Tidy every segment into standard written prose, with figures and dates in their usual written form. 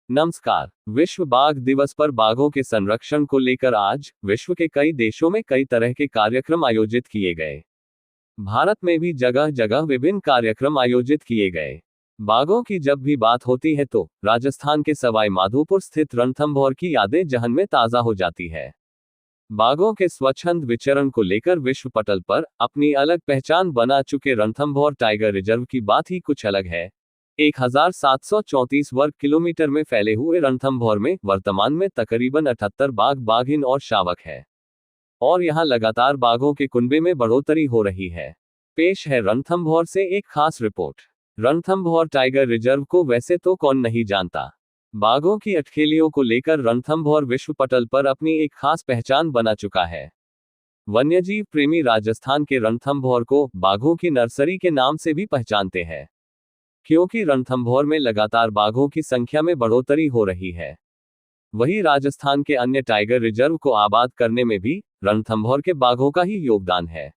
नमस्कार। विश्व बाघ दिवस पर बाघों के संरक्षण को लेकर आज विश्व के कई देशों में कई तरह के कार्यक्रम आयोजित किए गए। भारत में भी जगह जगह विभिन्न कार्यक्रम आयोजित किए गए। बाघों की जब भी बात होती है तो राजस्थान के सवाई माधोपुर स्थित रणथंभौर की यादें जहन में ताजा हो जाती है। बाघों के स्वच्छंद विचरण को लेकर विश्व पटल पर अपनी अलग पहचान बना चुके रणथंभौर टाइगर रिजर्व की बात ही कुछ अलग है। 1734 वर्ग किलोमीटर में फैले हुए रणथंभौर में वर्तमान में तकरीबन 78 बाघ, बाघिन और शावक है और यहां लगातार बाघों के कुनबे में बढ़ोतरी हो रही है। पेश है रणथंभौर से एक खास रिपोर्ट। रणथंभौर टाइगर रिजर्व को वैसे तो कौन नहीं जानता। बाघों की अठखेलियों को लेकर रणथंभौर विश्व पटल पर अपनी एक खास पहचान बना चुका है। वन्यजीव प्रेमी राजस्थान के रणथंभौर को बाघों की नर्सरी के नाम से भी पहचानते हैं, क्योंकि रणथंभौर में लगातार बाघों की संख्या में बढ़ोतरी हो रही है। वहीं राजस्थान के अन्य टाइगर रिजर्व को आबाद करने में भी रणथंभौर के बाघों का ही योगदान है।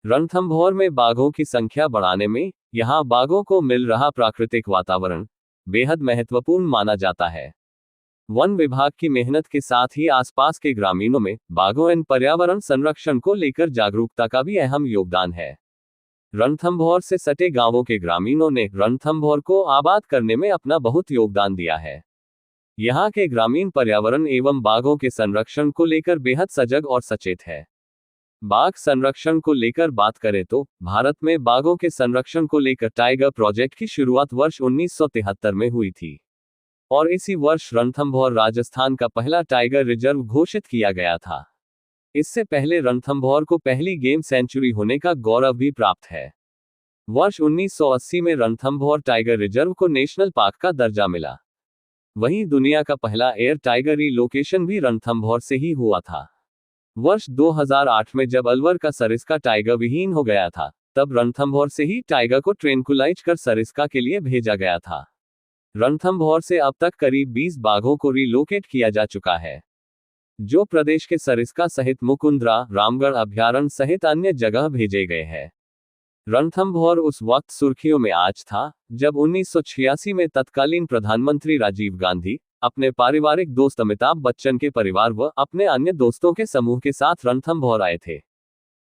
रणथंभौर में बाघों की संख्या बढ़ाने में यहां बाघों को मिल रहा प्राकृतिक वातावरण बेहद महत्वपूर्ण माना जाता है। वन विभाग की मेहनत के साथ ही आसपास के ग्रामीणों में बाघों एवं पर्यावरण संरक्षण को लेकर जागरूकता का भी अहम योगदान है। रणथंभौर से सटे गांवों के ग्रामीणों ने रणथंभौर को आबाद करने में अपना बहुत योगदान दिया है। यहां के ग्रामीण पर्यावरण एवं बाघों के संरक्षण को लेकर बेहद सजग और सचेत है। बाघ संरक्षण को लेकर बात करें तो भारत में बाघों के संरक्षण को लेकर टाइगर प्रोजेक्ट की शुरुआत वर्ष 1973 में हुई थी और इसी वर्ष रणथंभौर राजस्थान का पहला टाइगर रिजर्व घोषित किया गया था। इससे पहले रणथंभौर को पहली गेम सेंचुरी होने का गौरव भी प्राप्त है। वर्ष 1980 में रणथंभौर टाइगर रिजर्व को नेशनल पार्क का दर्जा मिला। वहीं दुनिया का पहला एयर टाइगर रीलोकेशन भी रणथंभौर से ही हुआ था। वर्ष 2008 में जब अलवर का सरिस्का टाइगर विहीन हो गया था, तब रणथंभौर से ही टाइगर को ट्रेनकुलाइज कर सरिस्का के लिए भेजा गया था। रणथंभौर से अब तक करीब 20 बाघों को रिलोकेट किया जा चुका है, जो प्रदेश के सरिस्का सहित मुकुंदरा, रामगढ़ अभयारण्य सहित अन्य जगह भेजे गए हैं। रणथंभौर उस वक्त सुर्खियों में आज था जब 1986 में तत्कालीन प्रधानमंत्री राजीव गांधी अपने पारिवारिक दोस्त अमिताभ बच्चन के परिवार व अपने अन्य दोस्तों के समूह के साथ रणथंभौर आए थे।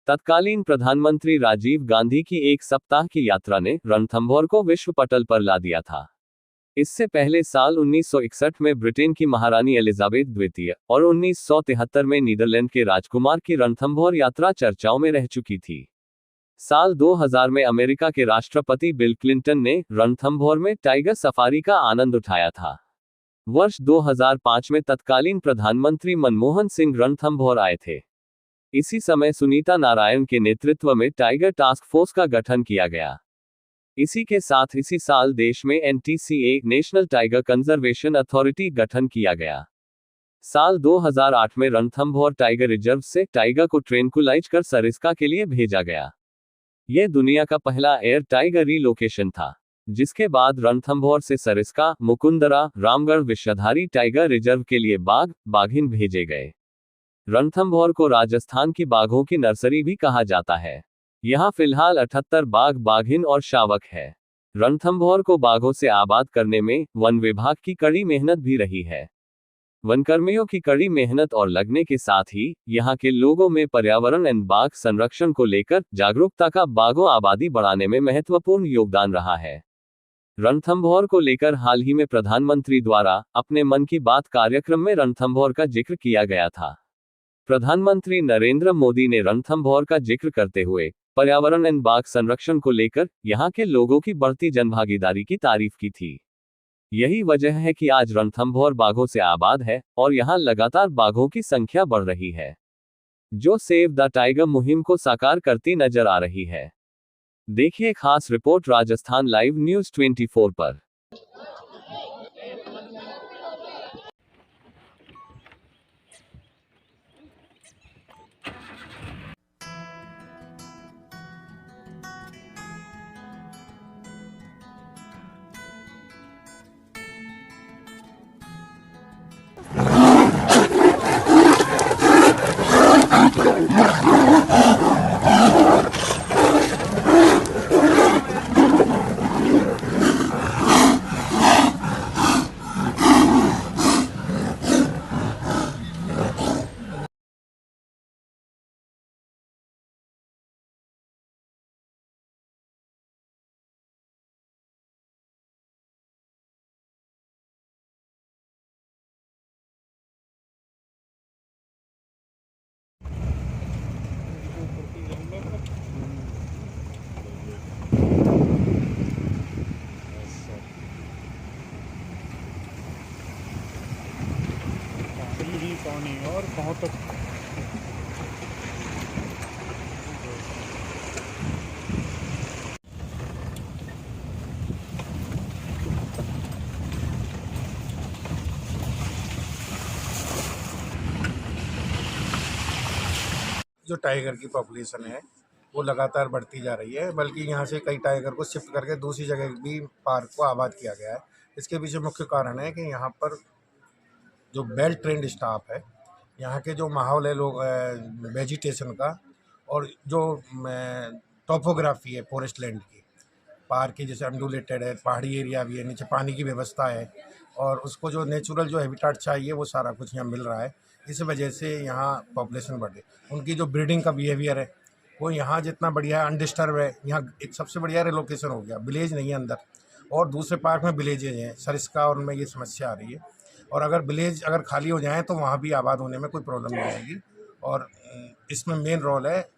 तत्कालीन प्रधानमंत्री राजीव गांधी की एक सप्ताह की यात्रा ने रणथंभौर को विश्व पटल पर ला दिया था। इससे पहले साल 1961 में ब्रिटेन की महारानी एलिजाबेथ द्वितीय और 1973 में नीदरलैंड के राजकुमार की रणथंभौर यात्रा चर्चाओं में रह चुकी थी। साल 2000 में अमेरिका के राष्ट्रपति बिल क्लिंटन ने रणथंभौर में टाइगर सफारी का आनंद उठाया था। वर्ष 2005 में तत्कालीन प्रधानमंत्री मनमोहन सिंह रणथंभौर आए थे। इसी समय सुनीता नारायण के नेतृत्व में टाइगर टास्क फोर्स का गठन किया गया। इसी के साथ इसी साल देश में NTCA national tiger conservation authority गठन किया गया। साल 2008 में रणथंभौर टाइगर रिजर्व से टाइगर को ट्रेनकुलाइज कर सरिस्का के लिए भेजा गया। यह दुनिया का पहला एयर टाइगर रीलोकेशन था, जिसके बाद रणथंभौर से सरिस्का, मुकुंदरा, रामगढ़ विषधारी टाइगर रिजर्व के लिए बाघ, बाघिन भेजे गए। रणथंभौर को राजस्थान की बाघों की नर्सरी भी कहा जाता है। यहां फिलहाल 78 बाघ, बाघिन और शावक है। रणथंभौर को बाघों से आबाद करने में वन विभाग की कड़ी मेहनत भी रही है। वनकर्मियों की कड़ी मेहनत और लगने के साथ ही यहां के लोगों में पर्यावरण एवं बाघ संरक्षण को लेकर जागरूकता का बाघों आबादी बढ़ाने में महत्वपूर्ण योगदान रहा है। रणथंभौर को लेकर हाल ही में प्रधानमंत्री द्वारा अपने मन की बात कार्यक्रम में रणथंभौर का जिक्र किया गया था। प्रधानमंत्री नरेंद्र मोदी ने रणथंभौर का जिक्र करते हुए पर्यावरण एवं बाघ संरक्षण को लेकर यहां के लोगों की बढ़ती जनभागीदारी की तारीफ की थी। यही वजह है कि आज रणथंभौर बाघों से आबाद है और यहां लगातार बाघों की संख्या बढ़ रही है, जो सेव द टाइगर मुहिम को साकार करती नजर आ रही है। देखिए खास रिपोर्ट राजस्थान लाइव न्यूज 24 पर। जो टाइगर की पॉपुलेशन है वो लगातार बढ़ती जा रही है, बल्कि यहाँ से कई टाइगर को शिफ्ट करके दूसरी जगह भी पार्क को आबाद किया गया है। इसके पीछे मुख्य कारण है कि यहाँ पर जो वेल ट्रेंड स्टाफ है, यहाँ के जो माहौल है लोग वेजिटेशन का, और जो टोपोग्राफी है फॉरेस्ट लैंड की, पार्क की जैसे अंडुलेटेड है, पहाड़ी एरिया भी है, नीचे पानी की व्यवस्था है, और उसको जो नेचुरल जो हैबिटेट चाहिए वो सारा कुछ यहाँ मिल रहा है। इस वजह से यहाँ पॉपुलेशन बढ़ रही है। उनकी जो ब्रीडिंग का बिहेवियर है वो यहाँ जितना बढ़िया है, अनडिस्टर्ब है। यहाँ एक सबसे बढ़िया रिलोकेशन हो गया, विलेज नहीं है अंदर, और दूसरे पार्क में विलेजेज हैं सरिस्का, और उनमें ये समस्या आ रही है। और अगर विलेज अगर खाली हो जाएँ तो वहाँ भी आबाद होने में कोई प्रॉब्लम नहीं आएगी। और इसमें मेन रोल है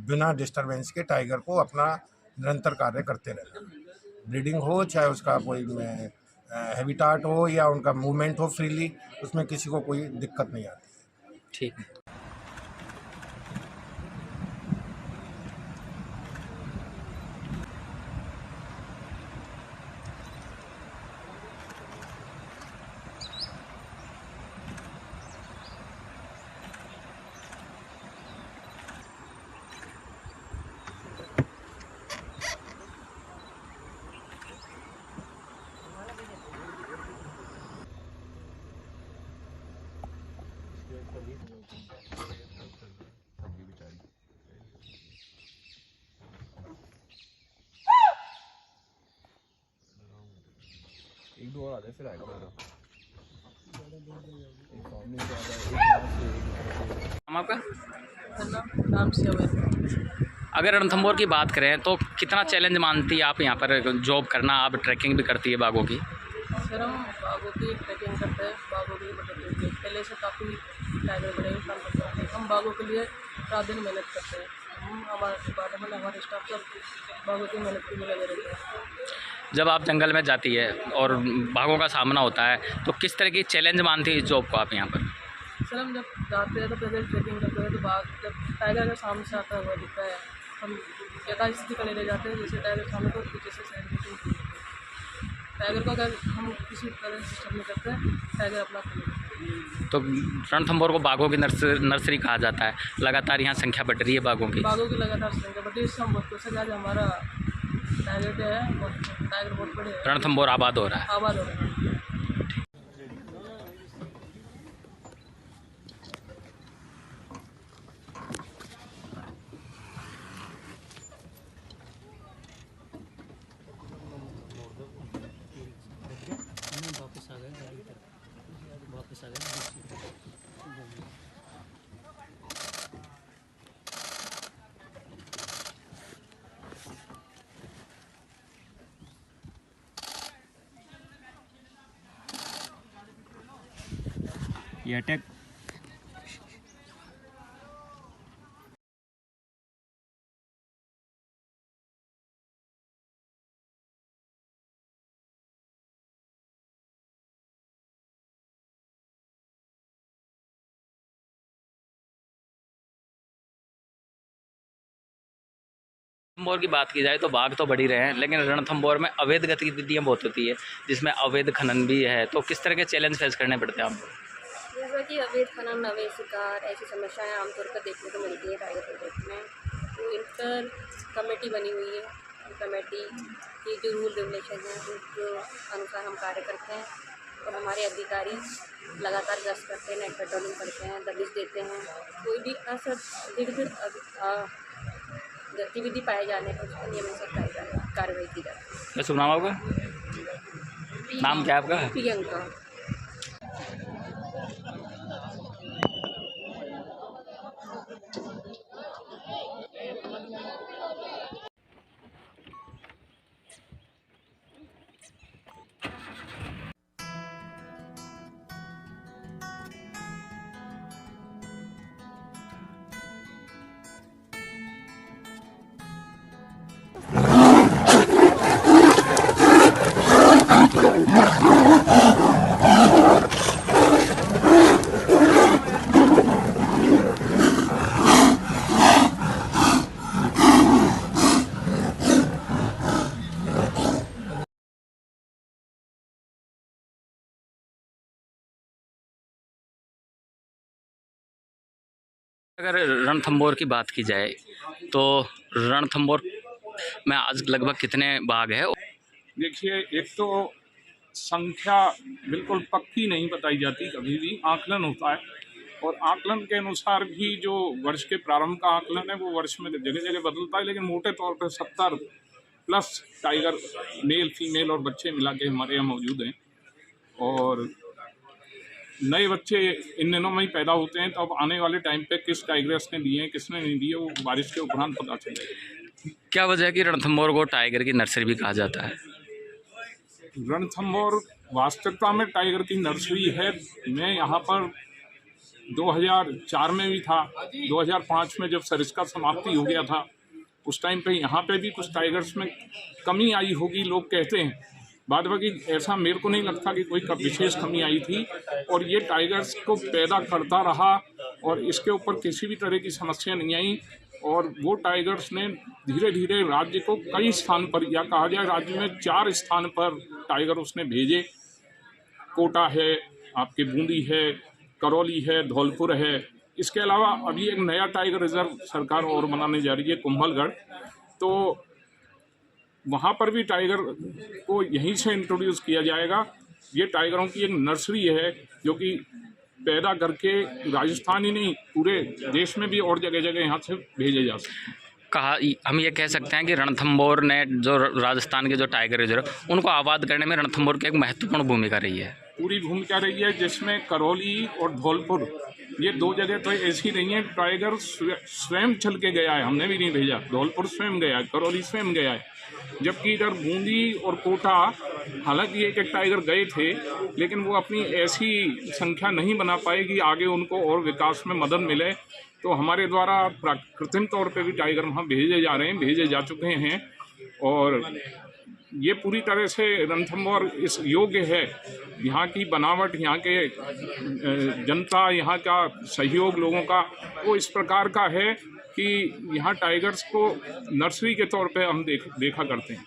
बिना डिस्टरबेंस के टाइगर को अपना निरंतर कार्य करते रहना, ब्रीडिंग हो चाहे उसका कोई हैबिटाट हो या उनका मूवमेंट हो फ्रीली, उसमें किसी को कोई दिक्कत नहीं आती। ठीक है। एक दो और आधे फिर आएगा मेरा एक सामने से आ जाए, एक हम आपका नाम से अगर रणथंभौर की बात करें तो कितना चैलेंज मानती है आप यहाँ पर जॉब करना? आप ट्रैकिंग भी करती है बाघों की? सर हम बाघों की ट्रैकिंग करते हैं, बाघों की मदद करते हैं। पहले से काफ़ी टाइगर बड़े काम करते हैं। हम बाघों के लिए रात दिन मेहनत करते हैं। हम हमारे डिपार्टमेंट हमारे स्टाफ सब बाघों की मेहनत के लिए लगे रहते हैं। जब आप जंगल में जाती है और बाघों का सामना होता है तो किस तरह की चैलेंज मानती है इस जॉब को आप यहाँ पर? सर हम जब जाते हैं तो पहले ट्रैकिंग करते हैं तो बाघ जब टाइगर के सामने से आता हुआ दिखता है, हम यथास्थिति खड़े रह जाते हैं। जैसे टाइगर सामने को पीछे से साइड टाइगर को अगर हम किसी तरह सिस्टम में करते हैं, टाइगर अपना तो रणथंभौर को बाघों की नर्सरी कहा जाता है। लगातार यहाँ संख्या बढ़ रही है बाघों की। बाघों की लगातार संख्या बढ़ रही है। इससे हम बहुत खुश हैं। आज हमारा टाइगर जो है टाइगर बहुत बड़े हैं। रणथंभौर आबाद हो रहा है। आबाद हो रहा है। वापस आ गए। ये अटैक रणथंभौर की बात की जाए तो बाघ तो बढ़ ही रहे हैं, लेकिन रणथंभौर में अवैध गतिविधियां बहुत होती है, जिसमें अवैध खनन भी है। तो किस तरह के चैलेंज फेस करने पड़ते हैं आपको? जैसा कि अवैध खनन, अवैध शिकार, ऐसी समस्याएं आमतौर पर देखने को मिलती है टाइगर प्रोजेक्ट में। तो इन पर कमेटी बनी हुई है। कमेटी की जो रूल रेगुलेशन है उसके अनुसार हम कार्य करते हैं, और हमारे अधिकारी लगातार गश्त करते हैं, नाइट पेट्रोलिंग करते हैं, दबिश देते हैं। कोई भी असंदिग्ध गतिविधि पाए जाने पर उसको नियमित से कार्रवाई की जाती है। क्या शुभ नाम आपका? नाम क्या आपका? प्रियंका। अगर रणथंभौर की बात की जाए तो रणथंभौर में आज लगभग कितने बाघ है? देखिए, एक तो संख्या बिल्कुल पक्की नहीं बताई जाती, कभी भी आकलन होता है और आकलन के अनुसार भी जो वर्ष के प्रारंभ का आकलन है वो वर्ष में जगह जगह बदलता है, लेकिन मोटे तौर पर 70 प्लस टाइगर मेल फीमेल और बच्चे मिला के हमारे यहाँ मौजूद हैं। और नए बच्चे इन दिनों में ही पैदा होते हैं, तो अब आने वाले टाइम पे किस टाइग्रेस ने दिए हैं किसने नहीं दिए वो बारिश के उपरांत पता चलेगा। क्या वजह है कि रणथंभौर को टाइगर की नर्सरी भी कहा जाता है? रणथंभौर वास्तविकता में टाइगर की नर्सरी है। मैं यहाँ पर 2004 में भी था, 2005 में जब सरिस्का समाप्ति हो गया था उस टाइम पे यहाँ पे भी कुछ टाइगर्स में कमी आई होगी, लोग कहते हैं। बाद बाकी ऐसा मेरे को नहीं लगता कि कोई विशेष कमी आई थी, और ये टाइगर्स को पैदा करता रहा और इसके ऊपर किसी भी तरह की समस्या नहीं आई। और वो टाइगर्स ने धीरे धीरे राज्य को कई स्थान पर, या कहा जाए राज्य में 4 स्थान पर टाइगर उसने भेजे। कोटा है, आपके बूंदी है, करौली है, धौलपुर है। इसके अलावा अभी एक नया टाइगर रिजर्व सरकार और बनाने जा रही है, कुंभलगढ़, तो वहाँ पर भी टाइगर को यहीं से इंट्रोड्यूस किया जाएगा। ये टाइगरों की एक नर्सरी है जो कि पैदा करके राजस्थान ही नहीं पूरे देश में भी और जगह जगह यहाँ से भेजे जा सकते हैं। कहा हम ये कह सकते हैं कि रणथंभौर ने जो राजस्थान के जो टाइगर रिजर्व उनको आबाद करने में रणथंभौर की एक महत्वपूर्ण भूमिका रही है। पूरी भूमिका रही है, जिसमें करौली और धौलपुर ये 2 जगह तो ऐसी नहीं है। टाइगर स्वयं चल के गया है, हमने भी नहीं भेजा। धौलपुर स्वयं गया है, करौली स्वयं गया है, जबकि इधर बूंदी और कोटा हालांकि एक टाइगर गए थे, लेकिन वो अपनी ऐसी संख्या नहीं बना पाए कि आगे उनको और विकास में मदद मिले। तो हमारे द्वारा कृत्रिम तौर पे भी टाइगर वहाँ भेजे जा रहे हैं, भेजे जा चुके हैं, और ये पूरी तरह से रणथंभौर इस योग्य है। यहाँ की बनावट, यहाँ के जनता, यहाँ का सहयोग लोगों का वो इस प्रकार का है कि यहाँ टाइगर्स को नर्सरी के तौर पे हम देखा करते हैं।